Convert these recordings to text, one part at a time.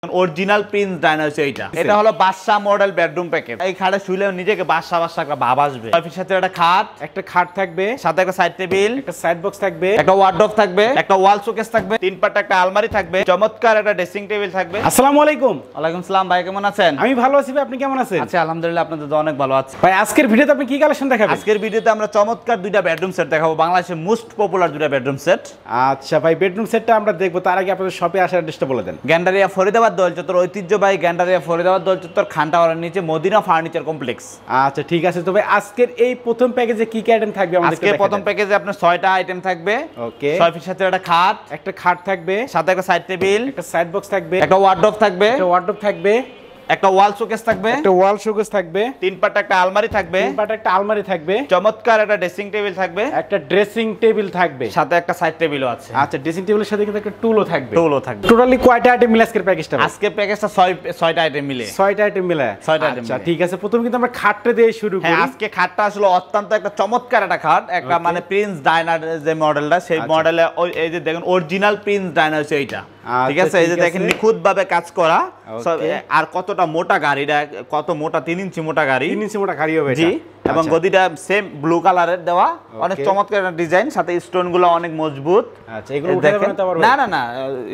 Original Prince ডাইনার এইটা এটা হলো বাদশা মডেল বেডরুম প্যাকেজ। এই খাটে শুইলে নিজেকে বাদশা একটা ভাব আসবে। অফিস সাথে একটা খাট থাকবে, সাথে একটা সাইড টেবিল, একটা সাইড বক্স থাকবে, একটা ওয়ার্ডরোব থাকবে, একটা ওয়াল শোকেস থাকবে, তিন পাটে একটা আলমারি থাকবে, চমৎকার একটা ড্রেসিং টেবিল থাকবে। আসসালামু আলাইকুম। ওয়ালাইকুম সালাম ভাই, কেমন আছেন? আমি ভালো আছি ভাই, আপনি কেমন আছেন? আচ্ছা আলহামদুলিল্লাহ, আপনাদের অনেক ভালো আছে ভাই। আজকের ভিডিওতে আপনি কি কালেকশন দেখাবেন? আজকের ভিডিওতে আমরা চমৎকার দুইটা বেডরুম সেট দেখাবো, বাংলাদেশের মোস্ট পপুলার দুইটা বেডরুম সেট। আচ্ছা ভাই, বেডরুম সেটটা আমরা দেখবো, তার আগে আপনাদের শপে আসার অ্যাড্রেসটা বলে দেন। গ্যান্ডারিয়া ফরিদাবাদ দোয়েল চত্বর, ঐতিহ্যবাহী গ্যান্ডারিয়া ফরিদাবাদ দোয়েল চত্বর, খানটাওয়ারের নিচে মদিনা ফার্নিচার কমপ্লেক্স। আচ্ছা ঠিক আছে। তো ভাই আজকের এই প্রথম প্যাকেজে কি কি আইটেম থাকবে আমাদের? আজকে প্রথম প্যাকেজে আপনার 6টা আইটেম থাকবে। ওকে। 6 পিসের সাথে একটা খাট থাকবে, সাথে একটা সাইড টেবিল, একটা সাইড বক্স থাকবে, একটা ওয়ার্ডরোব থাকবে, একটা ওয়াল শোকেস থাকবে, তিন পাটে একটা আলমারি থাকবে, চমৎকার একটা ড্রেসিং টেবিল থাকবে, সাথে একটা সাইড টেবিলও আছে। আচ্ছা, ড্রেসিং টেবিলের সাথে কিন্তু একটা টুলও থাকবে। টোটালি কয়টা আইটেম মিলে আজকের প্যাকেজটা? আজকের প্যাকেজটা 6টা আইটেম মিলে। 6টা আইটেম মিলে। আচ্ছা ঠিক আছে, প্রথম কিন্তু আমরা খাটটা দিয়ে শুরু করি। হ্যাঁ, আজকে খাটটা আসলে অত্যন্ত একটা চমৎকার একটা খাট, একটা মানে প্রিন্স ডাইনার যে মডেলটা, সেই মডেলে এই যে দেখেন অরিজিনাল প্রিন্স ডাইনার হচ্ছে এইটা। ঠিক আছে, এই যে দেখেন নিখুঁত ভাবে কাজ করা। আর কতটা মোটা গাড়িটা, কত মোটা, 3 ইঞ্চি মোটা গাড়ি। 3 ইঞ্চি মোটা গাড়ি হবে জি। এবং গদিটা সেম ব্লু কালারের দেওয়া, অনেক চমৎকার একটা ডিজাইন, সাথে স্টোন গুলো অনেক মজবুত। আচ্ছা, এগুলো উঠে বানাতে পারবে? না,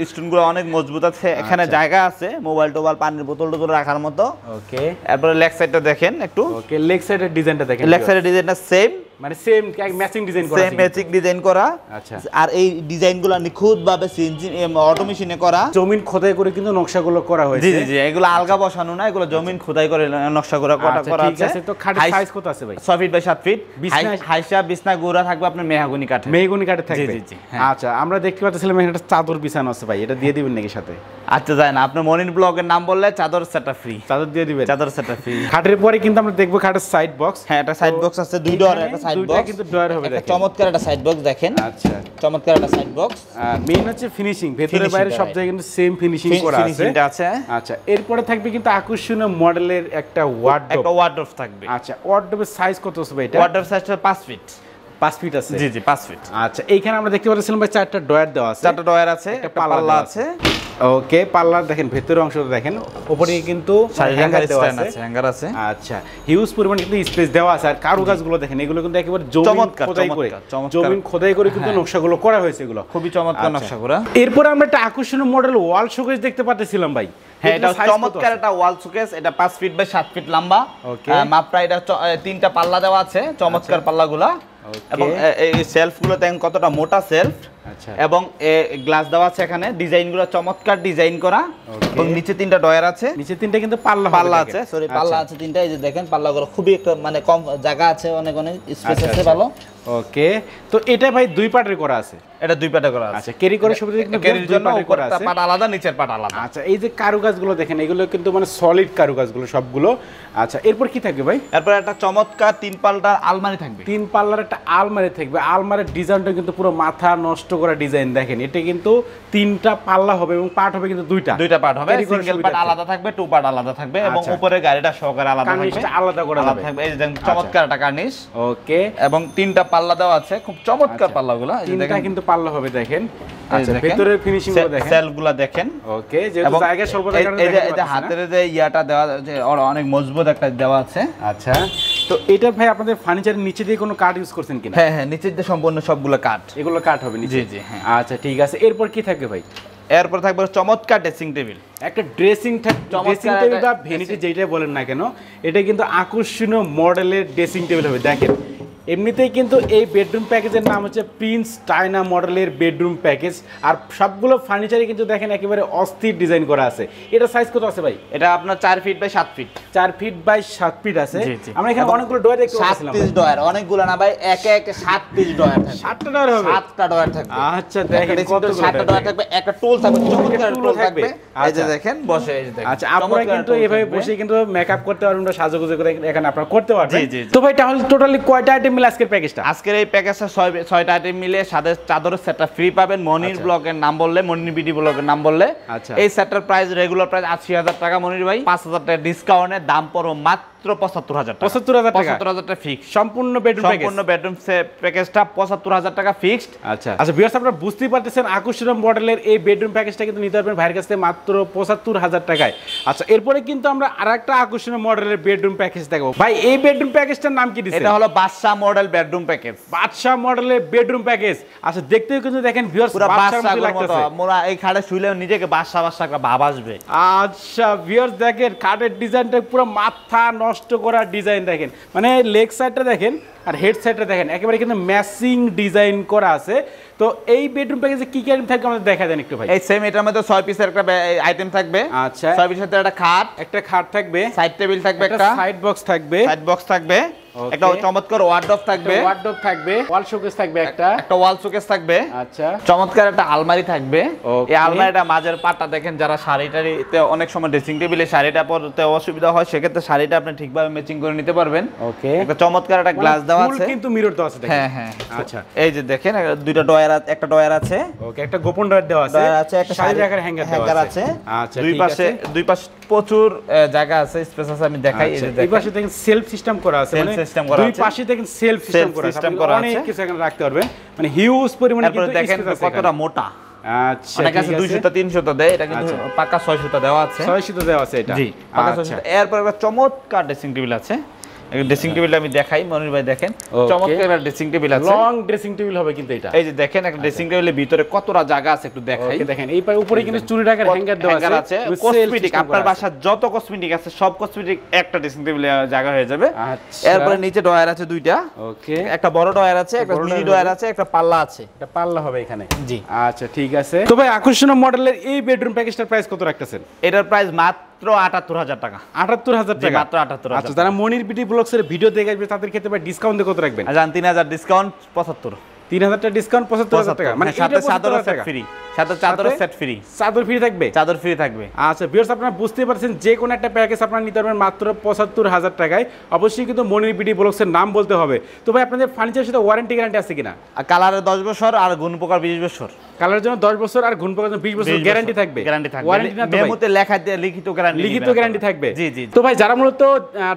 স্টোন গুলো অনেক মজবুত আছে। এখানে জায়গা আছে মোবাইল টোবাইল, পানির বোতল টোতল রাখার মতো। ওকে। এরপরে লেগ সাইডটা দেখেন একটু। ওকে, লেগ সাইডের ডিজাইনটা দেখেন। লেগ সাইডের ডিজাইনটা সেম, মানে সেম ম্যাচিং ডিজাইন করা, সেম ম্যাচিং ডিজাইন করা। আচ্ছা। আর এই ডিজাইনগুলো নিখুঁত ভাবে অটো মেশিনে করা, জমিন খোদাই করে কিন্তু নকশাগুলো করা হয়েছে। জি, এগুলো আলগা বসানো না, এগুলো জমিন খোদাই করে নকশা করা করা আছে। ঠিক আছে। তো খাটের সাইজ কত আছে ভাই? 6 ফিট বাই 7 ফিট। হাইসা বিছনা গুড়া থাকবে আপনার মেহগনি কাঠে থাকবে। জি। আচ্ছা, আমরা দেখতে পাচ্ছিলাম এখানে একটা চাদর বিছানো আছে ভাই, এটা দিয়ে দিবেন নাকি সাথে? আচ্ছা যায় না, আপনি মনির ব্লগের নাম বললে চাদর সেটটা ফ্রি। চাদর দিয়ে দিবেন? চাদর সেটটা ফ্রি। খাটের পরে কিন্তু আমরা দেখবো খাটের সাইড বক্স। হ্যাঁ, একটা সাইড বক্স আছে, দুই ডোর একটা সাইড বক্স। দুইটা কিন্তু ডোর হবে, দেখেন চমৎকার একটা সাইড বক্স দেখেন। আচ্ছা, চমৎকার একটা সাইড বক্স। মেইন হচ্ছে ফিনিশিং, ভেতরে বাইরে সব জায়গায় কিন্তু সেম ফিনিশিং করা আছে। আচ্ছা, এরপরে থাকবে কিন্তু আকর্ষণীয় মডেলের একটা ওয়ার্ডরোব থাকবে। আচ্ছা, ওয়ার্ডরোবের সাইজ কত আছে ভাই এটা? ওয়ার্ডরোব সাইজটা 5 ফিট। 5 ফিট আছে? জি 5 ফিট। আচ্ছা, এইখানে আমরা দেখতে পাচ্ছিলাম ভাই 4টা ডয়ার দেওয়া আছে। 4টা ডয়ার আছে, একটা পাল্লা আছে। ওকে, পাল্লার দেখেন ভেতরের অংশটা দেখেন, উপরে কিন্তু হ্যাঙ্গার দেওয়া আছে, হ্যাঙ্গার আছে। আচ্ছা, হিউজ পরিমাণ কিন্তু স্পেস দেওয়া আছে। আর কারুকাজগুলো দেখেন, এগুলো কিন্তু একেবারে জমিন খোদাই করে কিন্তু নকশাগুলো করা হয়েছে, এগুলো খুবই চমৎকার নকশা করা। এরপর আমরা একটা আকর্ষণীয় মডেল ওয়াল শোকেস দেখতে পাচ্ছিলাম ভাই। হ্যাঁ, এটা চমৎকার একটা ওয়াল শোকেস, এটা 5 ফিট বাই 7 ফিট লম্বা। মাপটা এটা 3টা পাল্লা দেওয়া আছে, চমৎকার পাল্লাগুলা। এবং এই সেলফগুলো দেখেন কতটা মোটা সেলফ। আচ্ছা, এবং গ্লাস দেওয়া আছে এখানে, ডিজাইনগুলো চমৎকার ডিজাইন করা। এবং নিচে 3টা ডয়ার আছে, নিচে 3টা কিন্তু পাল্লা আছে। সরি, পাল্লা আছে 3টা। এই যে দেখেন পাল্লাগুলো খুবই একটা মানে কম জায়গা আছে, অনেক স্পেস আছে ভালো। ওকে। তো এটা ভাই 2 পার্টের করা আছে? এটা 2 পার্টে করা আছে। আচ্ছা, ক্যারি করে সুবিধা কিন্তু ক্যারির জন্য উপরটা পাট আলাদা, নিচের পাট আলাদা। আচ্ছা, এই যে কারুকাজগুলো দেখেন, এগুলো কিন্তু মানে সলিড কারুকাজগুলো সবগুলো। আচ্ছা, এরপর কি থাকবে ভাই? এরপর একটা চমৎকার 3 পাল্লার আলমারি থাকবে। 3 পাল্লার একটা আলমারি থাকবে। আলমারির ডিজাইনটা কিন্তু পুরো মাথা নষ্ট করা ডিজাইন দেখেন। এটা কিন্তু 3টা পাল্লা হবে এবং পার্ট হবে কিন্তু 2টা পার্ট হবে। সিঙ্গেল পার্ট আলাদা থাকবে, 2 পার্ট আলাদা থাকবে। এবং উপরে গাড়িটা সহকারে আলাদা থাকবে, কার্নিশটা আলাদা করা থাকবে। এই যে চমৎকার একটা কার্নিশ। ওকে। এবং 3টা পাল্লা দেওয়া আছে, খুব চমৎকার পাল্লাগুলো। 3টা কিন্তু পাল্লা হবে দেখেন। আচ্ছা, ভেতরের ফিনিশিং গুলো দেখেন, সেলগুলো দেখেন। ওকে, যেহেতু জায়গা স্বল্প, এই যে হাতের যে ইয়াটা দেওয়া আছে, অনেক মজবুত একটা দেওয়া আছে। আচ্ছা, তো এটা ভাই আপনাদের ফার্নিচারের নিচে দিয়ে কোনো কাঠ ইউজ করছেন কিনা? হ্যাঁ, নিচে দিয়ে সম্পূর্ণ সবগুলো কাঠ। এগুলো কাঠ হবে নিচে? জি। আচ্ছা ঠিক আছে। এরপর কি থাকবে ভাই? এরপর থাকবে চমৎকার ড্রেসিং টেবিল। একটা ড্রেসিং টেবিল বা ভ্যানিটি যেটাই বলেন না কেন, এটা কিন্তু আকর্ষণীয় মডেলের ড্রেসিং টেবিল হবে। দেখেন, এমনিতেই কিন্তু এই বেডরুম প্যাকেজের নাম হচ্ছে প্রিন্স ডাইনা মডেলের বেডরুম প্যাকেজ। আর সবগুলো ফার্নিচারে কিন্তু দেখেন একেবারে অস্থির ডিজাইন করা আছে। এটা সাইজ কত আছে ভাই? এটা আপনার 4 feet by 7 feet. 4 feet by 7 feet আছে। আমরা এখানে অনেকগুলো ডয়ার দেখতে পাচ্ছিলাম। 7 পিস ডয়ার, অনেকগুলো না ভাই, একে 7 পিস ডয়ার থাকবে। 7টা ডয়ার হবে? 7টা ডয়ার থাকবে। আচ্ছা, দেখেন কতগুলো 7টা ডয়ার থাকবে। একটা টুল থাকবে, চমৎকার টুল থাকবে। এই যে দেখেন বসে, এই যে দেখেন। আচ্ছা, আপনারা কিন্তু এইভাবে বসে কিন্তু মেকআপ করতে পারবেন, সাজুগুজু করে এখানে আপনারা করতে পারবেন। তো ভাই, তাহলে টোটালি কয়টা আইটেম মিলে আজকের প্যাকেজটা? আজকের এই প্যাকেজটা 6টা আইটেম মিলে সাথে চাদরের সেটটা ফ্রি পাবেন। মনির ব্লগের নাম বললে, মনির বিডি ব্লগের নাম বললে। আচ্ছা, এই সেটটার প্রাইস রেগুলার প্রাইস 80,000 টাকা। মনির ভাই 5,000 টাকা ডিসকাউন্টে দাম পড়ো মাত্র মাত্র 75000 টাকা। 75000 টাকা, 75000 টাকা ফিক্স, সম্পূর্ণ বেডরুম প্যাকেজ, সম্পূর্ণ বেডরুম প্যাকেজটা 75000 টাকা ফিক্সড। আচ্ছা আচ্ছা ভিউয়ার্স, আপনারা বুঝতেই পারতেছেন আকর্ষণীয় মডেলের এই বেডরুম প্যাকেজটা কিন্তু নিতে পারবেন ভাইয়ের কাছ থেকে মাত্র 75000 টাকায়। আচ্ছা, এরপরে কিন্তু আমরা আরেকটা আকর্ষণীয় মডেলের বেডরুম প্যাকেজ দেখাবো। ভাই এই বেডরুম প্যাকেজটার নাম কি দিয়েছেন? এটা হলো বাদশা মডেল বেডরুম প্যাকেজ। বাদশা মডেলের বেডরুম প্যাকেজ। আচ্ছা, দেখতেও কিন্তু দেখেন ভিউয়ার্স বাদশার মতো লাগতেছে। মোরা এই খাটে শুইলেও নিজেকে বাদশা বাদশা একটা ভাব আসবে। আচ্ছা ভিউয়ার্স, দেখেন খাটের ডিজাইনটা পুরো মাথা নষ্ট করা ডিজাইন দেখেন, মানে লেগ সাইডটা দেখেন আর হেড সাইডটা দেখেন, একেবারে কিন্তু ম্যাচিং ডিজাইন করা আছে। তো এই বেডরুম প্যাকেজে কি কি আইটেম থাকবে আমাদের দেখা দেন একটু ভাই। এই সেম এটার মধ্যে 6 পিসের একটা আইটেম থাকবে। আচ্ছা, 6 পিসের একটা খাট থাকবে, সাইড টেবিল থাকবে, একটা সাইড বক্স থাকবে, একটা চমৎকার ওয়ার্ডরোব থাকবে, ওয়াল শোকেস থাকবে, একটা ওয়াল শোকেস থাকবে। আচ্ছা, চমৎকার একটা আলমারি থাকবে। এই আলমারিটা মাঝের পাটটা দেখেন, যারা শাড়িটারিতে অনেক সময় ড্রেসিং টেবিলে শাড়িটা পরতে অসুবিধা হয়, সেক্ষেত্রে শাড়িটা আপনি ঠিকভাবে ম্যাচিং করে নিতে পারবেন। ওকে, একটা চমৎকার একটা গ্লাস দেওয়া আছে, কিন্তু মিরর দেওয়া আছে দেখেন। হ্যাঁ হ্যাঁ, আচ্ছা এই যে দেখেন একটা ডয়ার আছে। ওকে, একটা গোপন ডয়ার দেওয়া আছে, একটা শাড়ি রাখার হ্যাঙ্গার আছে। আচ্ছা, দুই পাশে প্রচুর জায়গা আছে, স্পেস আছে, আমি দেখাই। এই যে এই পাশে দেখেন সেলফ সিস্টেম করা আছে, মানে দুই পাশে দেখেন সেলফ সিস্টেম করা আছে, অনেক কিছু এখানে রাখতে পারবেন, মানে হিউজ পরিমাণে কিন্তু দেখেন কতটা মোটা। আচ্ছা, অনেক আছে 200 300 দেয়, এটা কিন্তু পাকা 600 দেওয়া আছে, 600 দেওয়া আছে এটা। জি, পাকা 600। এরপর একটা চমৎকার ড্রেসিং টেবিল আছে। ড্রেসিং টেবিলটা আমি দেখাই, মনির ভাই দেখেন, চমৎকার একটা ড্রেসিং টেবিল আছে, লং ড্রেসিং টেবিল হবে কিন্তু এটা। এই যে দেখেন একটা ড্রেসিং টেবিলের ভিতরে কতটা জায়গা আছে একটু দেখাই। দেখেন এই উপরে কিন্তু চুরি রাখার হ্যাঙ্গার দেওয়া আছে, কসমেটিক, আপনার বাসায় যত কসমেটিক আছে সব কসমেটিক একটা ড্রেসিং টেবিলে জায়গা হয়ে যাবে। আচ্ছা, এরপরে নিচে ডয়ার আছে দুইটা। ওকে, একটা বড় ডয়ার আছে, একটা মিনি ডয়ার আছে, একটা পাল্লা আছে। একটা পাল্লা হবে এখানে। জি, আচ্ছা ঠিক আছে। তো ভাই আকর্ষণীয় মডেলের এই বেডরুম প্যাকেজটার প্রাইস কত রাখতেছেন? এটার প্রাইস মাত্র 78000 টাকা। 78000 টাকা, মাত্র 78000। আচ্ছা, যারা মনির বিটি ব্লগসের ভিডিও দেখে আসবে তাদের ক্ষেত্রে ভাই ডিসকাউন্ট কত রাখবেন? 3000 ডিসকাউন্ট 75। 3000 টাকা ডিসকাউন্ট 75000 টাকা, মানে সাথে চাদর সেট ফ্রি, সাথে চাদর সেট ফ্রি, চাদর ফ্রি থাকবে, চাদর ফ্রি থাকবে। আচ্ছা ভিউয়ার্স, আপনারা বুঝতে পারছেন যে কোনো একটা প্যাকেজ আপনারা নিতে পারবেন মাত্র 75000 টাকায়। অবশ্যই কিন্তু মনির বিটি ব্লগসের নাম বলতে হবে। তো ভাই আপনাদের ফার্নিচারের সাথে ওয়ারেন্টি গ্যারান্টি আছে কিনা? কালারের 10 বছর আর গুণ পোকার 20 বছর। কালারের জন্য 10 বছর আর গুণ পোকার জন্য 20 বছর গ্যারান্টি থাকবে। ওয়ারেন্টি না, মেমোতে লেখা দিয়ে লিখিত গ্যারান্টি থাকবে। জি জি। তো ভাই যারা মূলত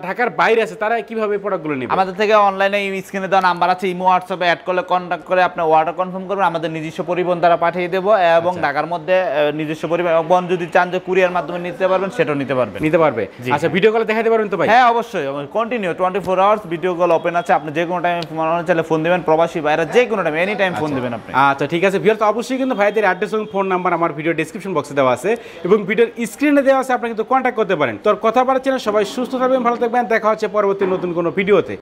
ঢাকার বাইরে আছে তারা কিভাবে প্রোডাক্টগুলো নেবে? আমাদের থেকে অনলাইনে স্ক্রিনে দেওয়া নাম্বার আছে, ইমো হোয়াটসঅ্যাপে অ্যাড করলে কন্টাক্ট করে আপনি অর্ডার কনফার্ম করবেন, আমাদের নিজস্ব পরিবহন দ্বারা পাঠিয়ে দেবো। এবং ঢাকার মধ্যে নিজস্ব পরিবহন, যদি চান যে কুরিয়ার মাধ্যমে নিতে পারবেন সেটাও নিতে পারবে। আচ্ছা, ভিডিও কলে দেখাতে পারবেন তো ভাই? হ্যাঁ অবশ্যই, continue 24 hours video call open আছে। আপনি যে কোনো টাইমে মনে চাইলে ফোন দিবেন, প্রবাসী বাইরে যে কোনো টাইম এনি টাইম ফোন দিবেন আপনি। আচ্ছা ঠিক আছে ভিউয়ার্স, অবশ্যই কিন্তু ভাইদের অ্যাড্রেস এবং ফোন নাম্বার আমার ভিডিও ডেসক্রিপশন বক্সে দেওয়া আছে এবং ভিডিওর স্ক্রিনে দেওয়া আছে, আপনি কিন্তু কন্ট্যাক্ট করতে পারেন। তোর কথা বলার চ্যানেল, সবাই সুস্থ থাকবেন, ভালো থাকবেন, দেখা হচ্ছে পরবর্তী নতুন কোনো ভিডিওতে।